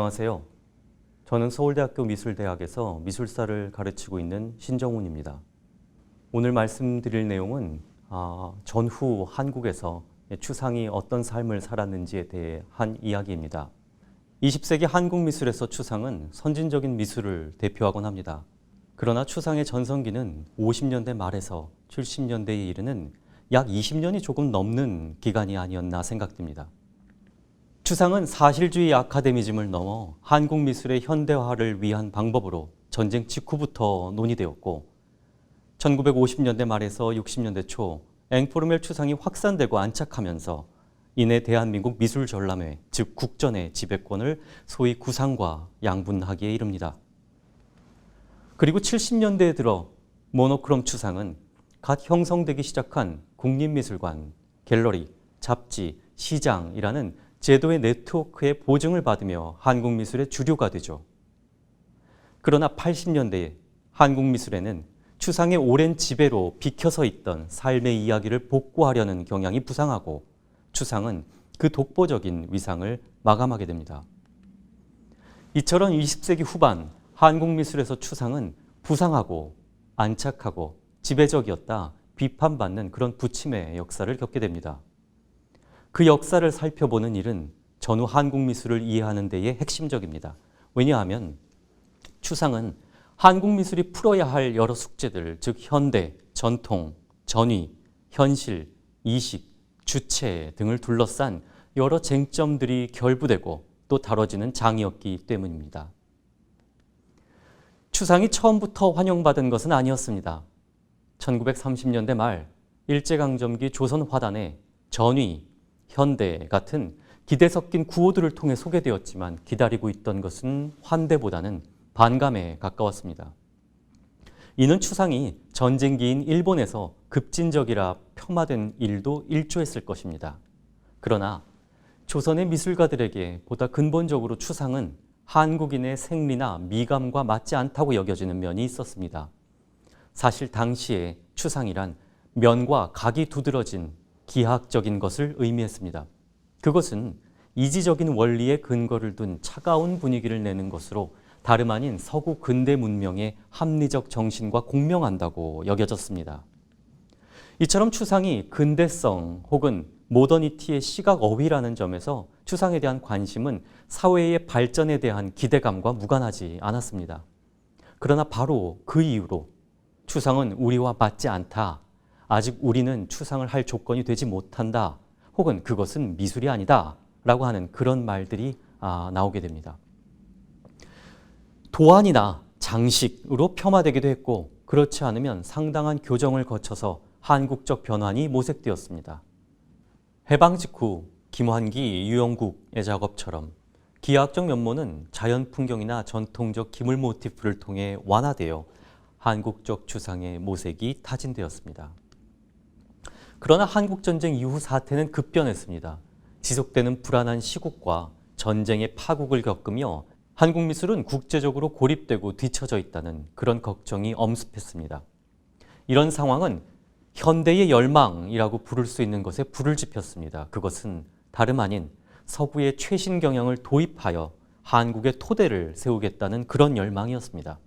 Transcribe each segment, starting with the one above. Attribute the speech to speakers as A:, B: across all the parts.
A: 안녕하세요. 저는 서울대학교 미술대학에서 미술사를 가르치고 있는 신정훈입니다. 오늘 말씀드릴 내용은 전후 한국에서 추상이 어떤 삶을 살았는지에 대해 한 이야기입니다. 20세기 한국 미술에서 추상은 선진적인 미술을 대표하곤 합니다. 그러나 추상의 전성기는 50년대 말에서 70년대에 이르는 약 20년이 조금 넘는 기간이 아니었나 생각됩니다. 추상은 사실주의 아카데미즘을 넘어 한국 미술의 현대화를 위한 방법으로 전쟁 직후부터 논의되었고 1950년대 말에서 60년대 초 앵포르멜 추상이 확산되고 안착하면서 이내 대한민국 미술전람회, 즉 국전의 지배권을 소위 구상과 양분하기에 이릅니다. 그리고 70년대에 들어 모노크롬 추상은 갓 형성되기 시작한 국립미술관, 갤러리, 잡지, 시장이라는 제도의 네트워크의 보증을 받으며 한국 미술의 주류가 되죠. 그러나 80년대에 한국 미술에는 추상의 오랜 지배로 비켜서 있던 삶의 이야기를 복구하려는 경향이 부상하고 추상은 그 독보적인 위상을 마감하게 됩니다. 이처럼 20세기 후반 한국 미술에서 추상은 부상하고 안착하고 지배적이었다 비판받는 그런 부침의 역사를 겪게 됩니다. 그 역사를 살펴보는 일은 전후 한국 미술을 이해하는 데에 핵심적입니다. 왜냐하면 추상은 한국 미술이 풀어야 할 여러 숙제들, 즉 현대, 전통, 전위, 현실, 이식, 주체 등을 둘러싼 여러 쟁점들이 결부되고 또 다뤄지는 장이었기 때문입니다. 추상이 처음부터 환영받은 것은 아니었습니다. 1930년대 말 일제강점기 조선화단에 전위, 현대 같은 기대 섞인 구호들을 통해 소개되었지만 기다리고 있던 것은 환대보다는 반감에 가까웠습니다. 이는 추상이 전쟁기인 일본에서 급진적이라 폄하된 일도 일조했을 것입니다. 그러나 조선의 미술가들에게 보다 근본적으로 추상은 한국인의 생리나 미감과 맞지 않다고 여겨지는 면이 있었습니다. 사실 당시에 추상이란 면과 각이 두드러진 기하학적인 것을 의미했습니다. 그것은 이지적인 원리에 근거를 둔 차가운 분위기를 내는 것으로 다름 아닌 서구 근대 문명의 합리적 정신과 공명한다고 여겨졌습니다. 이처럼 추상이 근대성 혹은 모더니티의 시각 어휘라는 점에서 추상에 대한 관심은 사회의 발전에 대한 기대감과 무관하지 않았습니다. 그러나 바로 그 이유로 추상은 우리와 맞지 않다. 아직 우리는 추상을 할 조건이 되지 못한다. 혹은 그것은 미술이 아니다. 라고 하는 그런 말들이 나오게 됩니다. 도안이나 장식으로 폄하되기도 했고 그렇지 않으면 상당한 교정을 거쳐서 한국적 변환이 모색되었습니다. 해방 직후 김환기, 유영국의 작업처럼 기하학적 면모는 자연 풍경이나 전통적 기물 모티프를 통해 완화되어 한국적 추상의 모색이 타진되었습니다. 그러나 한국전쟁 이후 사태는 급변했습니다. 지속되는 불안한 시국과 전쟁의 파국을 겪으며 한국 미술은 국제적으로 고립되고 뒤처져 있다는 그런 걱정이 엄습했습니다. 이런 상황은 현대의 열망이라고 부를 수 있는 것에 불을 지폈습니다. 그것은 다름 아닌 서구의 최신 경영을 도입하여 한국의 토대를 세우겠다는 그런 열망이었습니다.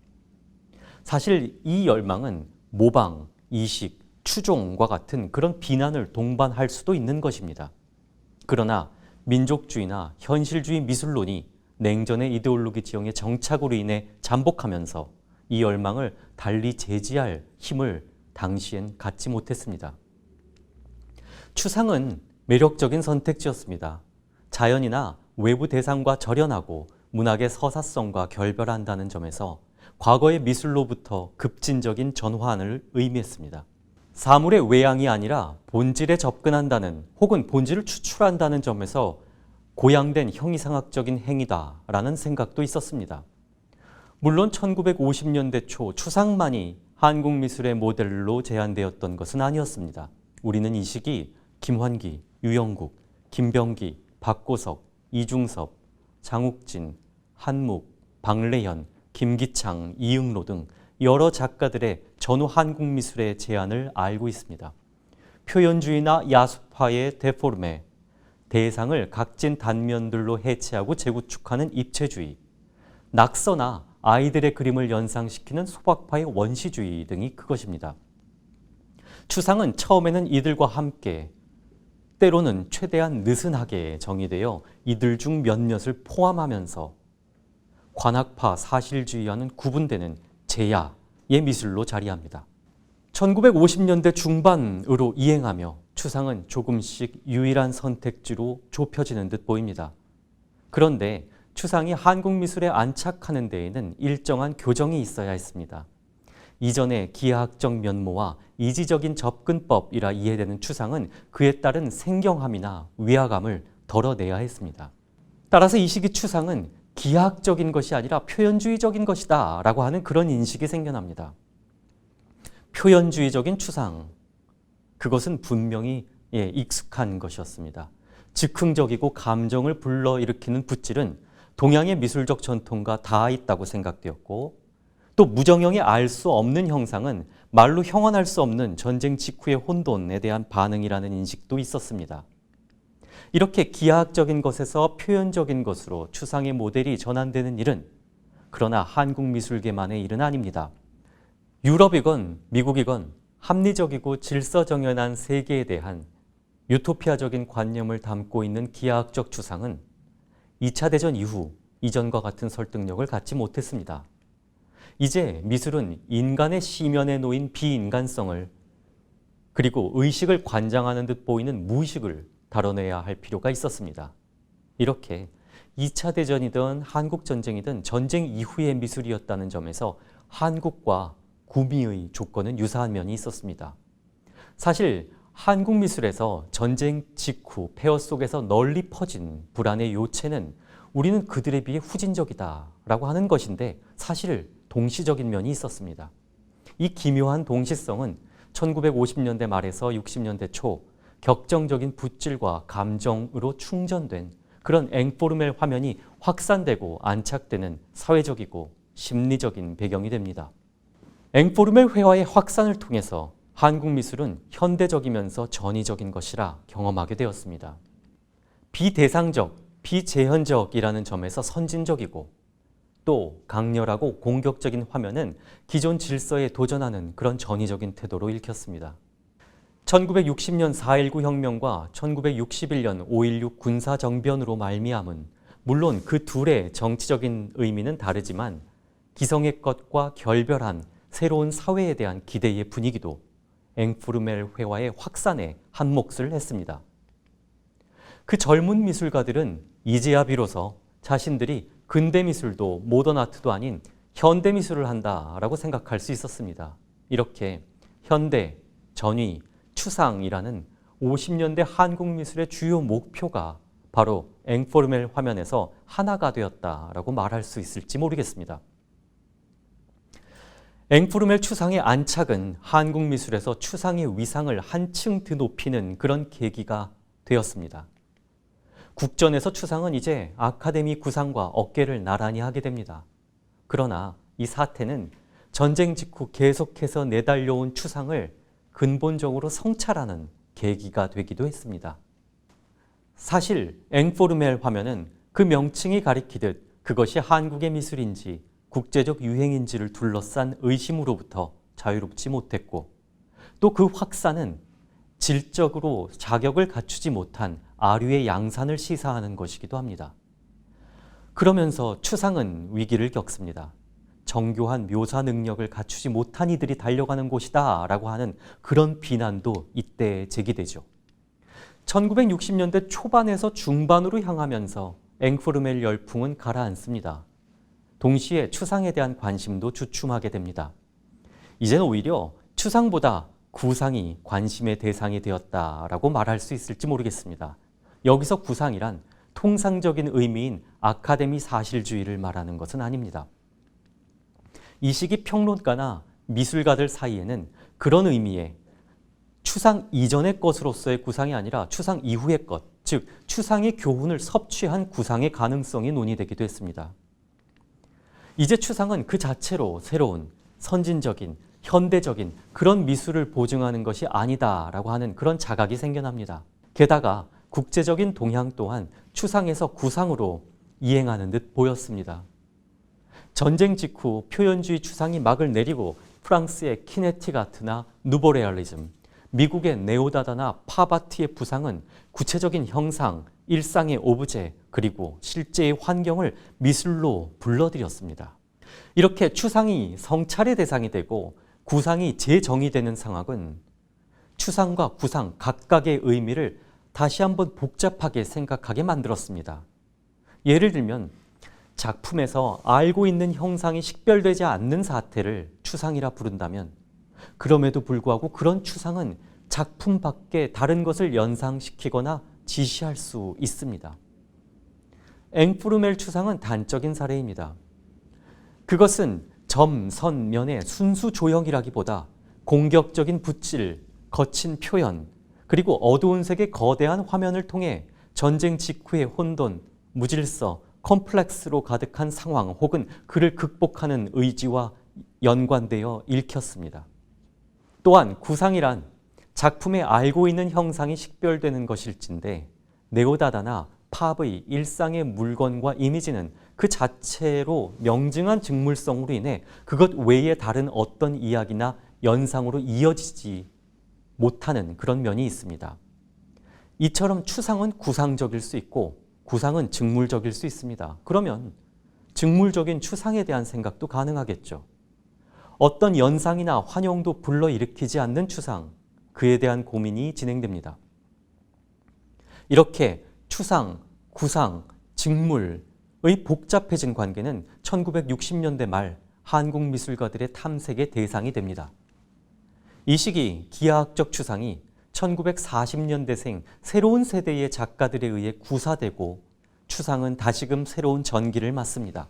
A: 사실 이 열망은 모방, 이식, 추종과 같은 그런 비난을 동반할 수도 있는 것입니다. 그러나 민족주의나 현실주의 미술론이 냉전의 이데올로기 지형의 정착으로 인해 잠복하면서 이 열망을 달리 제지할 힘을 당시엔 갖지 못했습니다. 추상은 매력적인 선택지였습니다. 자연이나 외부 대상과 절연하고 문학의 서사성과 결별한다는 점에서 과거의 미술로부터 급진적인 전환을 의미했습니다. 사물의 외양이 아니라 본질에 접근한다는 혹은 본질을 추출한다는 점에서 고양된 형이상학적인 행위다라는 생각도 있었습니다. 물론 1950년대 초 추상만이 한국 미술의 모델로 제한되었던 것은 아니었습니다. 우리는 이 시기 김환기, 유영국, 김병기, 박고석, 이중섭, 장욱진, 한묵, 박래현, 김기창, 이응로 등 여러 작가들의 전후 한국 미술의 제안을 알고 있습니다. 표현주의나 야수파의 데포르메, 대상을 각진 단면들로 해체하고 재구축하는 입체주의, 낙서나 아이들의 그림을 연상시키는 소박파의 원시주의 등이 그것입니다. 추상은 처음에는 이들과 함께 때로는 최대한 느슨하게 정의되어 이들 중 몇몇을 포함하면서 관학파 사실주의와는 구분되는 제야의 미술로 자리합니다. 1950년대 중반으로 이행하며 추상은 조금씩 유일한 선택지로 좁혀지는 듯 보입니다. 그런데 추상이 한국 미술에 안착하는 데에는 일정한 교정이 있어야 했습니다. 이전의 기하학적 면모와 이지적인 접근법이라 이해되는 추상은 그에 따른 생경함이나 위화감을 덜어내야 했습니다. 따라서 이 시기 추상은 기하학적인 것이 아니라 표현주의적인 것이다 라고 하는 그런 인식이 생겨납니다. 표현주의적인 추상, 그것은 분명히 익숙한 것이었습니다. 즉흥적이고 감정을 불러일으키는 붓질은 동양의 미술적 전통과 닿아 있다고 생각되었고, 또 무정형의 알 수 없는 형상은 말로 형언할 수 없는 전쟁 직후의 혼돈에 대한 반응이라는 인식도 있었습니다. 이렇게 기하학적인 것에서 표현적인 것으로 추상의 모델이 전환되는 일은 그러나 한국 미술계만의 일은 아닙니다. 유럽이건 미국이건 합리적이고 질서정연한 세계에 대한 유토피아적인 관념을 담고 있는 기하학적 추상은 2차 대전 이후 이전과 같은 설득력을 갖지 못했습니다. 이제 미술은 인간의 시면에 놓인 비인간성을 그리고 의식을 관장하는 듯 보이는 무의식을 다뤄내야 할 필요가 있었습니다. 이렇게 2차 대전이든 한국전쟁이든 전쟁 이후의 미술이었다는 점에서 한국과 구미의 조건은 유사한 면이 있었습니다. 사실 한국 미술에서 전쟁 직후 폐허 속에서 널리 퍼진 불안의 요체는 우리는 그들에 비해 후진적이다라고 하는 것인데 사실 동시적인 면이 있었습니다. 이 기묘한 동시성은 1950년대 말에서 60년대 초 격정적인 붓질과 감정으로 충전된 그런 앵포르멜 화면이 확산되고 안착되는 사회적이고 심리적인 배경이 됩니다. 앵포르멜 회화의 확산을 통해서 한국 미술은 현대적이면서 전위적인 것이라 경험하게 되었습니다. 비대상적, 비제현적이라는 점에서 선진적이고 또 강렬하고 공격적인 화면은 기존 질서에 도전하는 그런 전위적인 태도로 읽혔습니다. 1960년 4.19 혁명과 1961년 5.16 군사정변으로 말미암은 물론 그 둘의 정치적인 의미는 다르지만 기성의 것과 결별한 새로운 사회에 대한 기대의 분위기도 앵포르멜 회화의 확산에 한 몫을 했습니다. 그 젊은 미술가들은 이제야 비로소 자신들이 근대 미술도 모던 아트도 아닌 현대 미술을 한다라고 생각할 수 있었습니다. 이렇게 현대, 전위, 추상이라는 50년대 한국 미술의 주요 목표가 바로 앵포르멜 화면에서 하나가 되었다라고 말할 수 있을지 모르겠습니다. 앵포르멜 추상의 안착은 한국 미술에서 추상의 위상을 한층 더 높이는 그런 계기가 되었습니다. 국전에서 추상은 이제 아카데미 구상과 어깨를 나란히 하게 됩니다. 그러나 이 사태는 전쟁 직후 계속해서 내달려온 추상을 근본적으로 성찰하는 계기가 되기도 했습니다. 사실 앵포르멜 화면은 그 명칭이 가리키듯 그것이 한국의 미술인지 국제적 유행인지를 둘러싼 의심으로부터 자유롭지 못했고 또 그 확산은 질적으로 자격을 갖추지 못한 아류의 양산을 시사하는 것이기도 합니다. 그러면서 추상은 위기를 겪습니다. 정교한 묘사 능력을 갖추지 못한 이들이 달려가는 곳이다 라고 하는 그런 비난도 이때 제기되죠. 1960년대 초반에서 중반으로 향하면서 앵포르멜 열풍은 가라앉습니다. 동시에 추상에 대한 관심도 주춤하게 됩니다. 이제는 오히려 추상보다 구상이 관심의 대상이 되었다라고 말할 수 있을지 모르겠습니다. 여기서 구상이란 통상적인 의미인 아카데미 사실주의를 말하는 것은 아닙니다. 이 시기 평론가나 미술가들 사이에는 그런 의미의 추상 이전의 것으로서의 구상이 아니라 추상 이후의 것, 즉 추상의 교훈을 섭취한 구상의 가능성이 논의되기도 했습니다. 이제 추상은 그 자체로 새로운 선진적인 현대적인 그런 미술을 보증하는 것이 아니다라고 하는 그런 자각이 생겨납니다. 게다가 국제적인 동향 또한 추상에서 구상으로 이행하는 듯 보였습니다. 전쟁 직후 표현주의 추상이 막을 내리고 프랑스의 키네틱 아트나 누보레알리즘, 미국의 네오다다나 팝아트의 부상은 구체적인 형상, 일상의 오브제, 그리고 실제의 환경을 미술로 불러들였습니다. 이렇게 추상이 성찰의 대상이 되고 구상이 재정의되는 상황은 추상과 구상 각각의 의미를 다시 한번 복잡하게 생각하게 만들었습니다. 예를 들면 작품에서 알고 있는 형상이 식별되지 않는 사태를 추상이라 부른다면 그럼에도 불구하고 그런 추상은 작품 밖에 다른 것을 연상시키거나 지시할 수 있습니다. 앵푸르멜 추상은 단적인 사례입니다. 그것은 점, 선, 면의 순수 조형이라기보다 공격적인 붓질, 거친 표현, 그리고 어두운 색의 거대한 화면을 통해 전쟁 직후의 혼돈, 무질서, 컴플렉스로 가득한 상황 혹은 그를 극복하는 의지와 연관되어 읽혔습니다. 또한 구상이란 작품에 알고 있는 형상이 식별되는 것일진데 네오다다나 팝의 일상의 물건과 이미지는 그 자체로 명징한 직물성으로 인해 그것 외에 다른 어떤 이야기나 연상으로 이어지지 못하는 그런 면이 있습니다. 이처럼 추상은 구상적일 수 있고 구상은 직물적일 수 있습니다. 그러면 직물적인 추상에 대한 생각도 가능하겠죠. 어떤 연상이나 환영도 불러일으키지 않는 추상, 그에 대한 고민이 진행됩니다. 이렇게 추상, 구상, 직물의 복잡해진 관계는 1960년대 말 한국 미술가들의 탐색의 대상이 됩니다. 이 시기 기하학적 추상이 1940년대생 새로운 세대의 작가들에 의해 구사되고 추상은 다시금 새로운 전기를 맞습니다.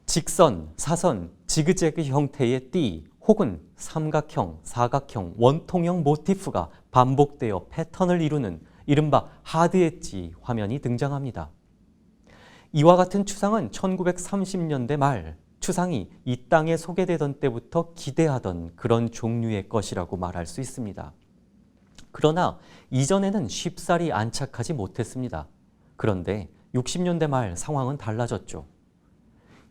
A: 직선, 사선, 지그재그 형태의 띠 혹은 삼각형, 사각형, 원통형 모티프가 반복되어 패턴을 이루는 이른바 하드 엣지 화면이 등장합니다. 이와 같은 추상은 1930년대 말 추상이 이 땅에 소개되던 때부터 기대하던 그런 종류의 것이라고 말할 수 있습니다. 그러나 이전에는 쉽사리 안착하지 못했습니다. 그런데 60년대 말 상황은 달라졌죠.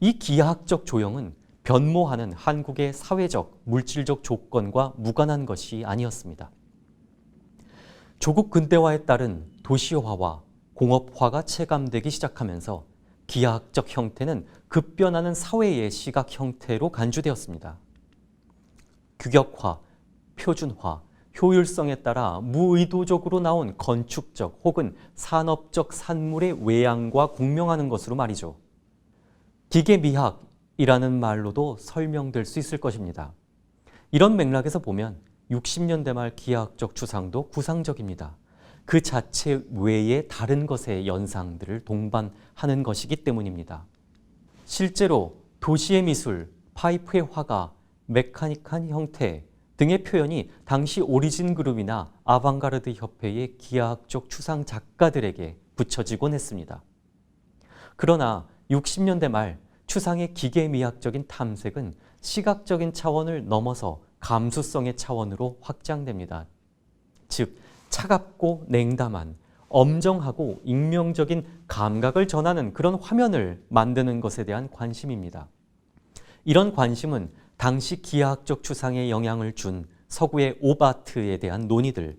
A: 이 기하학적 조형은 변모하는 한국의 사회적, 물질적 조건과 무관한 것이 아니었습니다. 조국 근대화에 따른 도시화와 공업화가 체감되기 시작하면서 기하학적 형태는 급변하는 사회의 시각 형태로 간주되었습니다. 규격화, 표준화, 효율성에 따라 무의도적으로 나온 건축적 혹은 산업적 산물의 외양과 공명하는 것으로 말이죠. 기계미학이라는 말로도 설명될 수 있을 것입니다. 이런 맥락에서 보면 60년대 말 기하학적 추상도 구상적입니다. 그 자체 외에 다른 것의 연상들을 동반하는 것이기 때문입니다. 실제로 도시의 미술, 파이프의 화가, 메카닉한 형태 등의 표현이 당시 오리진 그룹이나 아방가르드 협회의 기하학적 추상 작가들에게 붙여지곤 했습니다. 그러나 60년대 말 추상의 기계미학적인 탐색은 시각적인 차원을 넘어서 감수성의 차원으로 확장됩니다. 즉, 차갑고 냉담한, 엄정하고 익명적인 감각을 전하는 그런 화면을 만드는 것에 대한 관심입니다. 이런 관심은 당시 기하학적 추상에 영향을 준 서구의 옵아트에 대한 논의들,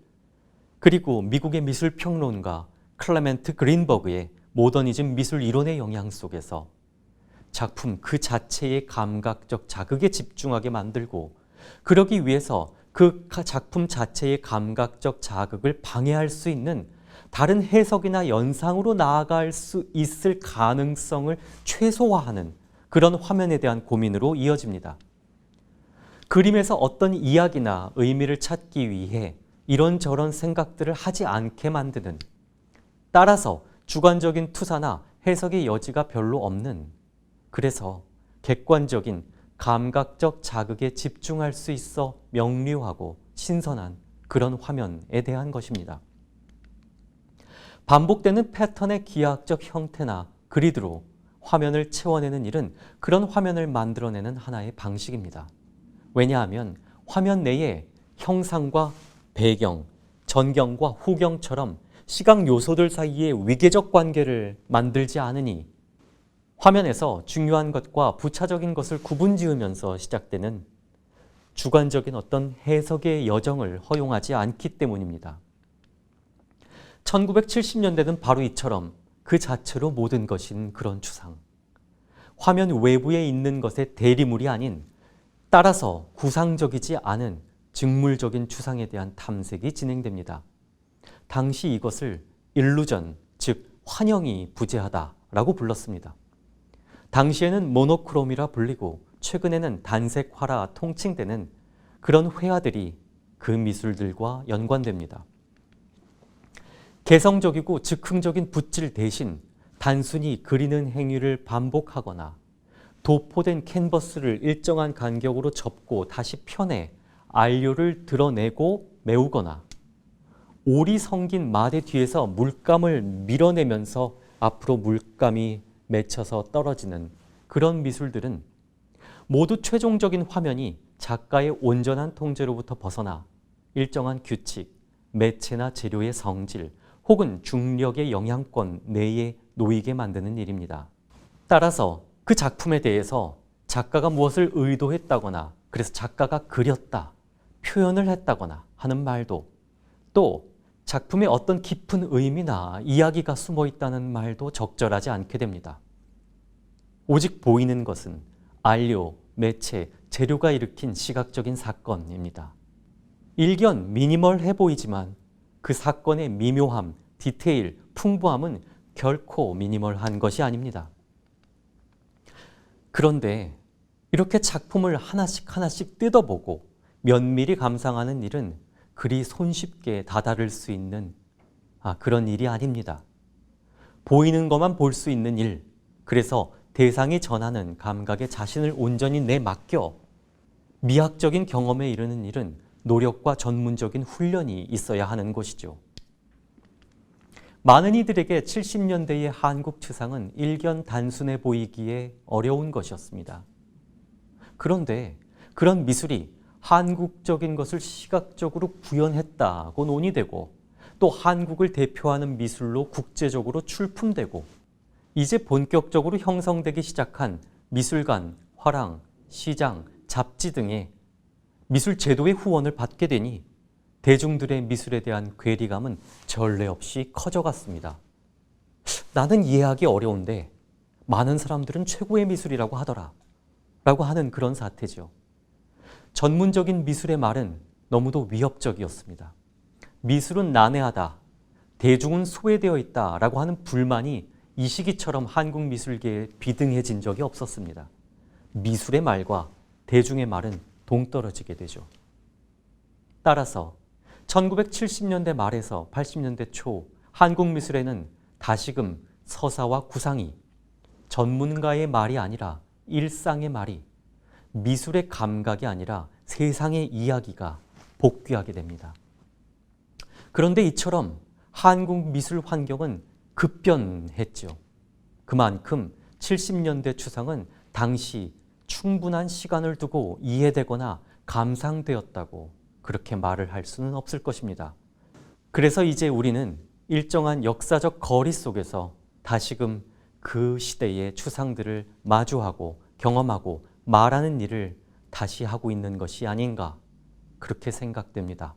A: 그리고 미국의 미술평론가 클레멘트 그린버그의 모더니즘 미술 이론의 영향 속에서 작품 그 자체의 감각적 자극에 집중하게 만들고 그러기 위해서 그 작품 자체의 감각적 자극을 방해할 수 있는 다른 해석이나 연상으로 나아갈 수 있을 가능성을 최소화하는 그런 화면에 대한 고민으로 이어집니다. 그림에서 어떤 이야기나 의미를 찾기 위해 이런저런 생각들을 하지 않게 만드는, 따라서 주관적인 투사나 해석의 여지가 별로 없는, 그래서 객관적인 감각적 자극에 집중할 수 있어 명료하고 신선한 그런 화면에 대한 것입니다. 반복되는 패턴의 기하학적 형태나 그리드로 화면을 채워내는 일은 그런 화면을 만들어내는 하나의 방식입니다. 왜냐하면 화면 내에 형상과 배경, 전경과 후경처럼 시각 요소들 사이에 위계적 관계를 만들지 않으니 화면에서 중요한 것과 부차적인 것을 구분지으면서 시작되는 주관적인 어떤 해석의 여정을 허용하지 않기 때문입니다. 1970년대는 바로 이처럼 그 자체로 모든 것인 그런 추상. 화면 외부에 있는 것의 대리물이 아닌 따라서 구상적이지 않은 직물적인 추상에 대한 탐색이 진행됩니다. 당시 이것을 일루전, 즉 환영이 부재하다라고 불렀습니다. 당시에는 모노크롬이라 불리고 최근에는 단색화라 통칭되는 그런 회화들이 그 미술들과 연관됩니다. 개성적이고 즉흥적인 붓질 대신 단순히 그리는 행위를 반복하거나 도포된 캔버스를 일정한 간격으로 접고 다시 펴내 안료를 드러내고 메우거나 올이 성긴 마대 뒤에서 물감을 밀어내면서 앞으로 물감이 맺혀서 떨어지는 그런 미술들은 모두 최종적인 화면이 작가의 온전한 통제로부터 벗어나 일정한 규칙, 매체나 재료의 성질 혹은 중력의 영향권 내에 놓이게 만드는 일입니다. 따라서 그 작품에 대해서 작가가 무엇을 의도했다거나 그래서 작가가 그렸다, 표현을 했다거나 하는 말도 또 작품에 어떤 깊은 의미나 이야기가 숨어 있다는 말도 적절하지 않게 됩니다. 오직 보이는 것은 안료, 매체, 재료가 일으킨 시각적인 사건입니다. 일견 미니멀해 보이지만 그 사건의 미묘함, 디테일, 풍부함은 결코 미니멀한 것이 아닙니다. 그런데 이렇게 작품을 하나씩 뜯어보고 면밀히 감상하는 일은 그리 손쉽게 다다를 수 있는 그런 일이 아닙니다. 보이는 것만 볼 수 있는 일, 그래서 대상이 전하는 감각에 자신을 온전히 내맡겨 미학적인 경험에 이르는 일은 노력과 전문적인 훈련이 있어야 하는 것이죠. 많은 이들에게 70년대의 한국 추상은 일견 단순해 보이기에 어려운 것이었습니다. 그런데 그런 미술이 한국적인 것을 시각적으로 구현했다고 논의되고 또 한국을 대표하는 미술로 국제적으로 출품되고 이제 본격적으로 형성되기 시작한 미술관, 화랑, 시장, 잡지 등의 미술 제도의 후원을 받게 되니 대중들의 미술에 대한 괴리감은 전례 없이 커져갔습니다. 나는 이해하기 어려운데 많은 사람들은 최고의 미술이라고 하더라 라고 하는 그런 사태죠. 전문적인 미술의 말은 너무도 위협적이었습니다. 미술은 난해하다, 대중은 소외되어 있다 라고 하는 불만이 이 시기처럼 한국 미술계에 비등해진 적이 없었습니다. 미술의 말과 대중의 말은 동떨어지게 되죠. 따라서 1970년대 말에서 80년대 초 한국 미술에는 다시금 서사와 구상이 전문가의 말이 아니라 일상의 말이 미술의 감각이 아니라 세상의 이야기가 복귀하게 됩니다. 그런데 이처럼 한국 미술 환경은 급변했죠. 그만큼 70년대 추상은 당시 충분한 시간을 두고 이해되거나 감상되었다고 그렇게 말을 할 수는 없을 것입니다. 그래서 이제 우리는 일정한 역사적 거리 속에서 다시금 그 시대의 추상들을 마주하고 경험하고 말하는 일을 다시 하고 있는 것이 아닌가 그렇게 생각됩니다.